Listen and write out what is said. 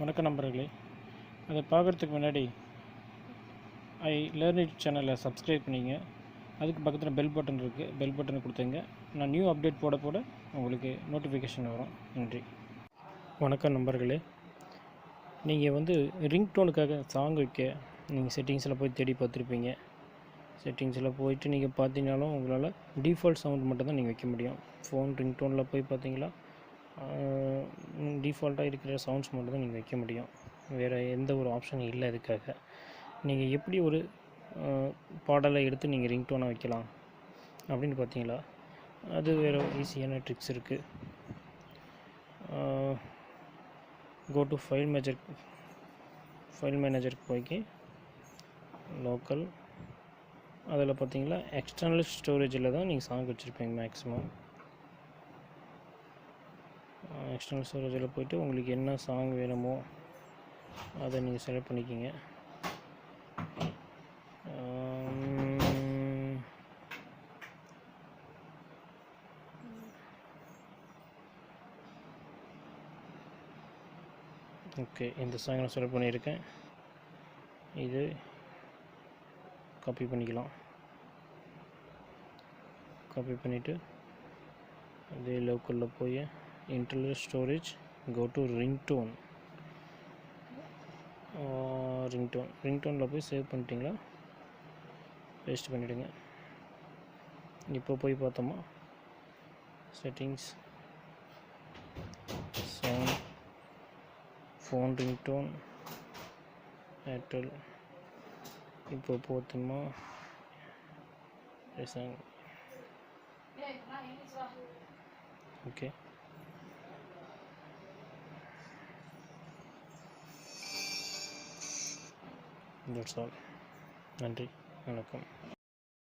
வணக்கம் நண்பர்களே. அதை பார்க்குறதுக்கு முன்னாடி ஐ லேர்ன் இட் சேனலை சப்ஸ்கிரைப் பண்ணிங்க. அதுக்கு பக்கத்தில் பெல் பட்டன் இருக்குது, பெல் பட்டனை கொடுத்துங்க. நான் நியூ அப்டேட் போட உங்களுக்கு நோட்டிஃபிகேஷன் வரும். நன்றி. வணக்கம் நண்பர்களே. நீங்கள் ரிங்டோனுக்காக சாங் வைக்க நீங்கள் செட்டிங்ஸில் போய் தேடி பார்த்துருப்பீங்க. செட்டிங்ஸில் போயிட்டு நீங்கள் பார்த்தீங்கனாலும் உங்களால் டிஃபால்ட் சவுண்ட் மட்டும் தான் நீங்கள் வைக்க முடியும். ஃபோன் ரிங்டோனில் போய் பார்த்தீங்களா, டிஃபால்ட்டாக இருக்கிற சவுண்ட்ஸ் மட்டும் தான் நீங்கள் வைக்க முடியும். வேறு எந்த ஒரு ஆப்ஷனும் இல்லை. அதுக்காக நீங்கள் எப்படி ஒரு பாடலை எடுத்து நீங்கள் ரிங்டோனாக வைக்கலாம் அப்படின்னு பார்த்தீங்களா, அது வேறு ஈஸியான ட்ரிக்ஸ் இருக்குது. கோ டு ஃபைல் மேனேஜருக்கு போய்க்கு லோக்கல், அதில் பார்த்தீங்களா எக்ஸ்டர்னல் ஸ்டோரேஜில் தான் நீங்கள் சாங் வச்சுருப்பீங்க. மேக்ஸிமம் எக்ஸ்டர்னல் ஸ்டோரேஜில் போய்ட்டு உங்களுக்கு என்ன சாங் வேணுமோ அதை நீங்கள் செலக்ட் பண்ணிக்கிங்க. ஓகே, இந்த சாங் நான் செலக்ட் பண்ணியிருக்கேன். இது காப்பி பண்ணிக்கலாம். காப்பி பண்ணிவிட்டு அதே லோக்கலில் போய் இன்டர்னல் ஸ்டோரேஜ், கோ டு ரிங்டோனில் போய் சேவ் பண்ணிட்டீங்களா, பேஸ்ட் பண்ணிவிடுங்க. இப்போ போய் பார்த்தோமா, settings, sound, phone ringtone, Airtel. இப்போ பார்த்தோமா ஓகே. That's all. நன்றி, வணக்கம்.